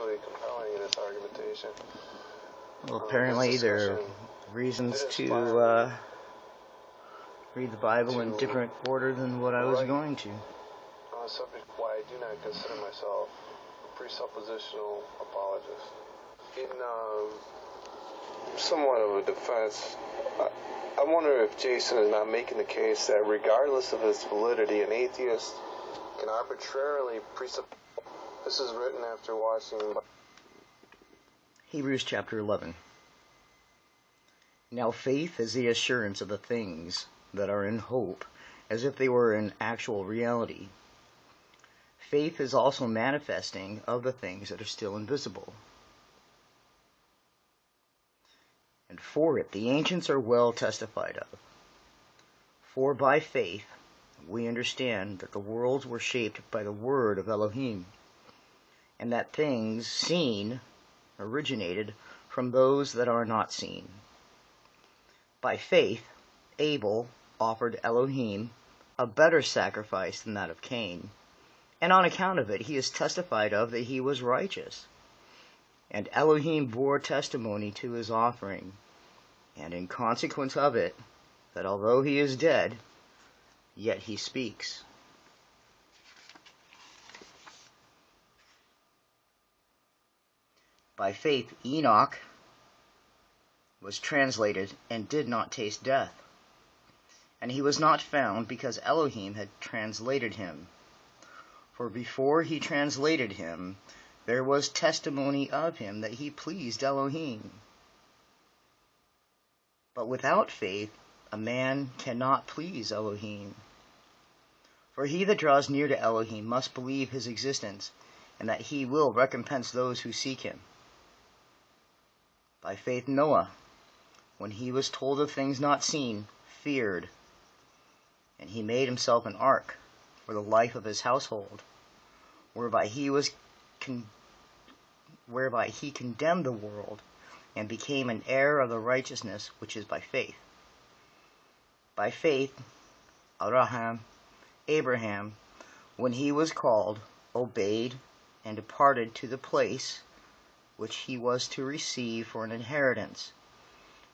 fairly compelling in its argumentation. Well, apparently there are reasons to read the Bible in different order than what I was going to. On a subject why I do not consider myself a presuppositional apologist. In somewhat of a defense, I wonder if Jason is not making the case that regardless of its validity, an atheist can arbitrarily presuppose. This is written after watching Hebrews chapter 11. Now faith is the assurance of the things that are in hope, as if they were in actual reality. Faith is also manifesting of the things that are still invisible. And for it the ancients are well testified of. For by faith we understand that the worlds were shaped by the word of Elohim, and that things seen originated from those that are not seen. By faith Abel offered Elohim a better sacrifice than that of Cain, and on account of it he is testified of that he was righteous. And Elohim bore testimony to his offering, and in consequence of it, that although he is dead, yet he speaks. By faith Enoch was translated and did not taste death, and he was not found because Elohim had translated him. For before he translated him, there was testimony of him that he pleased Elohim. But without faith, a man cannot please Elohim. For he that draws near to Elohim must believe his existence, and that he will recompense those who seek him. By faith Noah, when he was told of things not seen, feared, and he made himself an ark for the life of his household, whereby he condemned the world, and became an heir of the righteousness which is by faith. By faith Abraham, when he was called, obeyed, and departed to the place which he was to receive for an inheritance.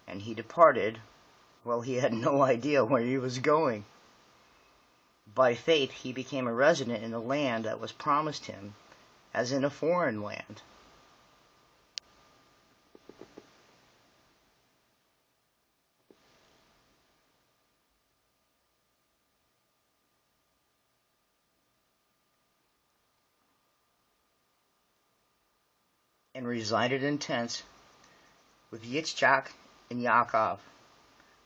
And he departed, well, he had no idea where he was going. By faith he became a resident in the land that was promised him, as in a foreign land. And resided in tents with Yitzchak and Yaakov,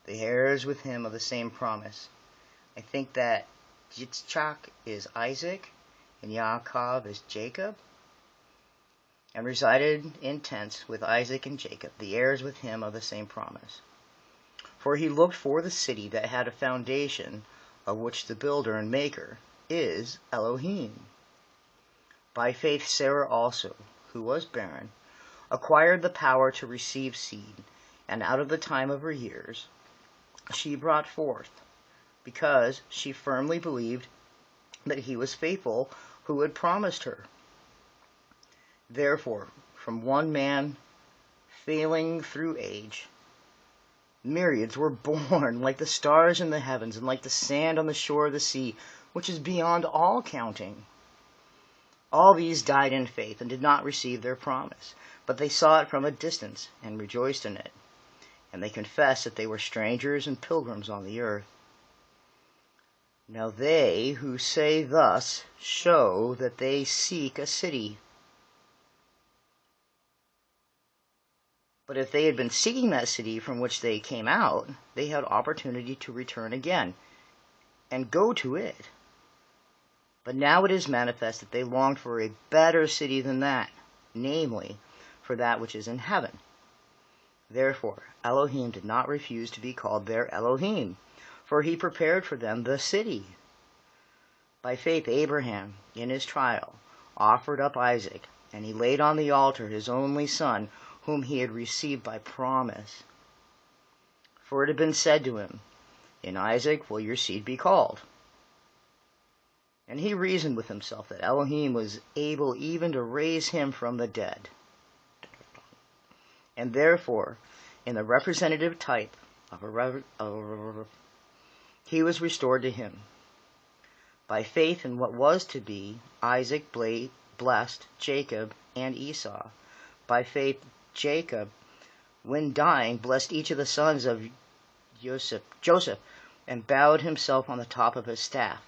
the heirs with him of the same promise. I think that Yitzchak is Isaac, and Yaakov is Jacob. And resided in tents with Isaac and Jacob, the heirs with him of the same promise. For he looked for the city that had a foundation, of which the builder and maker is Elohim. By faith Sarah also, who was barren, acquired the power to receive seed, and out of the time of her years she brought forth, because she firmly believed that he was faithful who had promised her. Therefore, from one man failing through age, myriads were born like the stars in the heavens and like the sand on the shore of the sea, which is beyond all counting. All these died in faith and did not receive their promise, but they saw it from a distance and rejoiced in it. And they confessed that they were strangers and pilgrims on the earth. Now they who say thus show that they seek a city. But if they had been seeking that city from which they came out, they had opportunity to return again and go to it. But now it is manifest that they longed for a better city than that, namely, for that which is in heaven. Therefore Elohim did not refuse to be called their Elohim, for he prepared for them the city. By faith Abraham, in his trial, offered up Isaac, and he laid on the altar his only son, whom he had received by promise. For it had been said to him, In Isaac will your seed be called. And he reasoned with himself that Elohim was able even to raise him from the dead. And therefore, in the representative type of he was restored to him. By faith in what was to be, Isaac blessed Jacob and Esau. By faith, Jacob, when dying, blessed each of the sons of Joseph, and bowed himself on the top of his staff.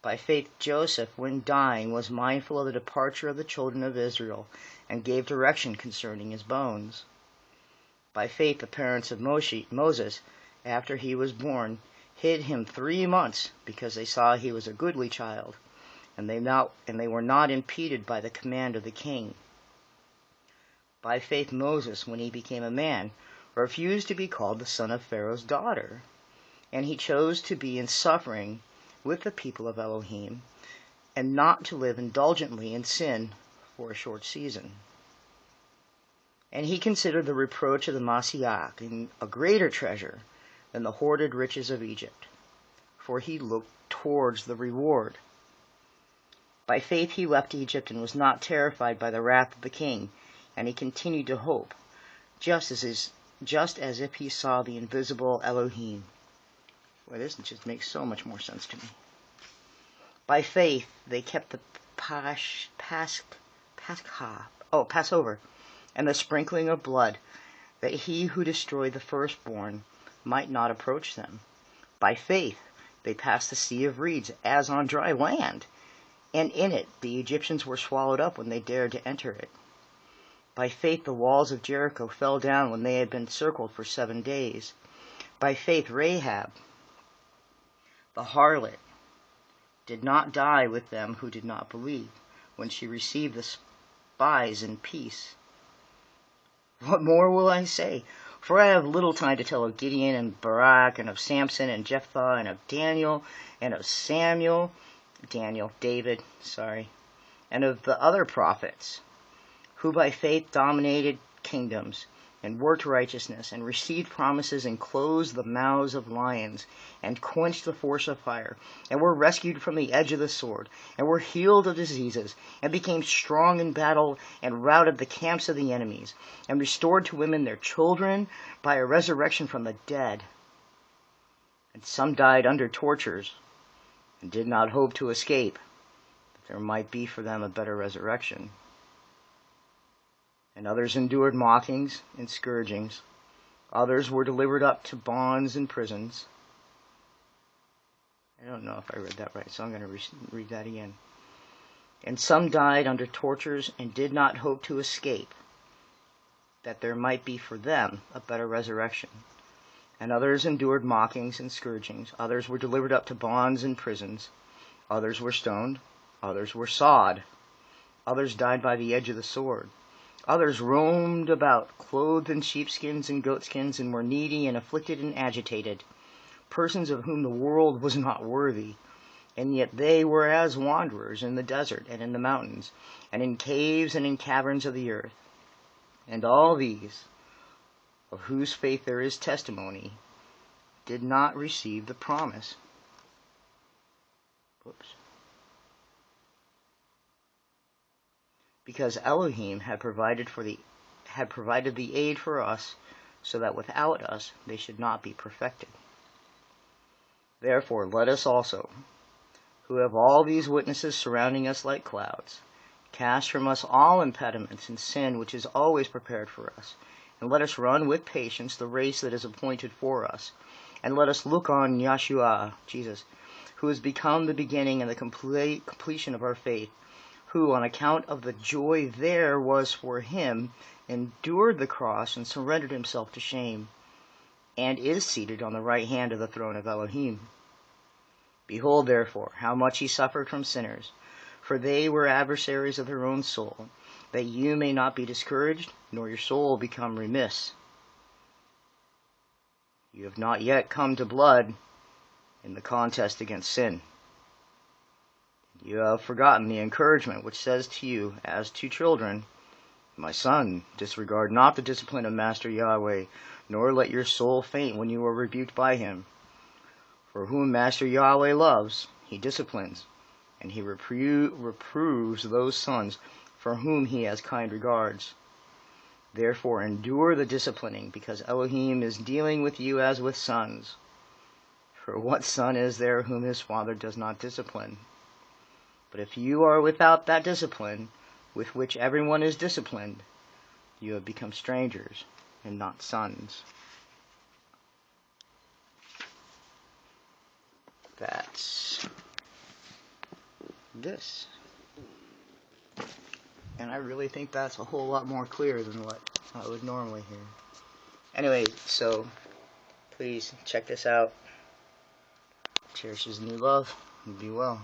By faith, Joseph, when dying, was mindful of the departure of the children of Israel, and gave direction concerning his bones. By faith, the parents of Moses, after he was born, hid him 3 months, because they saw he was a goodly child, and they were not impeded by the command of the king. By faith, Moses, when he became a man, refused to be called the son of Pharaoh's daughter, and he chose to be in suffering with the people of Elohim, and not to live indulgently in sin for a short season. And he considered the reproach of the Mashiach a greater treasure than the hoarded riches of Egypt, for he looked towards the reward. By faith he left Egypt and was not terrified by the wrath of the king, and he continued to hope, just as if he saw the invisible Elohim. Well, this just makes so much more sense to me. By faith they kept the Passover, and the sprinkling of blood, that he who destroyed the firstborn might not approach them. By faith they passed the sea of reeds as on dry land, and in it the Egyptians were swallowed up when they dared to enter it. By faith the walls of Jericho fell down when they had been circled for 7 days. By faith Rahab, the harlot, did not die with them who did not believe, when she received the spies in peace. What more will I say? For I have little time to tell of Gideon and Barak, and of Samson and Jephthah, and of Daniel, and of David, and of the other prophets, who by faith dominated kingdoms, and worked righteousness, and received promises, and closed the mouths of lions, and quenched the force of fire, and were rescued from the edge of the sword, and were healed of diseases, and became strong in battle, and routed the camps of the enemies, and restored to women their children by a resurrection from the dead. And some died under tortures, and did not hope to escape, that there might be for them a better resurrection. And others endured mockings and scourgings. Others were delivered up to bonds and prisons. I don't know if I read that right, so I'm going to read that again. And some died under tortures and did not hope to escape, that there might be for them a better resurrection. And others endured mockings and scourgings. Others were delivered up to bonds and prisons. Others were stoned. Others were sawed. Others died by the edge of the sword. Others roamed about, clothed in sheepskins and goatskins, and were needy and afflicted and agitated, persons of whom the world was not worthy. And yet they were as wanderers in the desert and in the mountains, and in caves and in caverns of the earth. And all these, of whose faith there is testimony, did not receive the promise. Because Elohim had provided the aid for us, so that without us they should not be perfected. Therefore let us also, who have all these witnesses surrounding us like clouds, cast from us all impediments and sin which is always prepared for us, and let us run with patience the race that is appointed for us, and let us look on Yeshua, Jesus, who has become the beginning and the completion of our faith, who, on account of the joy there was for him, endured the cross and surrendered himself to shame, and is seated on the right hand of the throne of Elohim. Behold, therefore, how much he suffered from sinners, for they were adversaries of their own soul, that you may not be discouraged, nor your soul become remiss. You have not yet come to blood in the contest against sin. You have forgotten the encouragement which says to you, as to children, My son, disregard not the discipline of Master Yahweh, nor let your soul faint when you are rebuked by him. For whom Master Yahweh loves, he disciplines, and he reproves those sons for whom he has kind regards. Therefore endure the disciplining, because Elohim is dealing with you as with sons. For what son is there whom his father does not discipline? But if you are without that discipline with which everyone is disciplined, you have become strangers and not sons. That's this. And I really think that's a whole lot more clear than what I would normally hear. Anyway, so please check this out. Cherish is new love, and be well.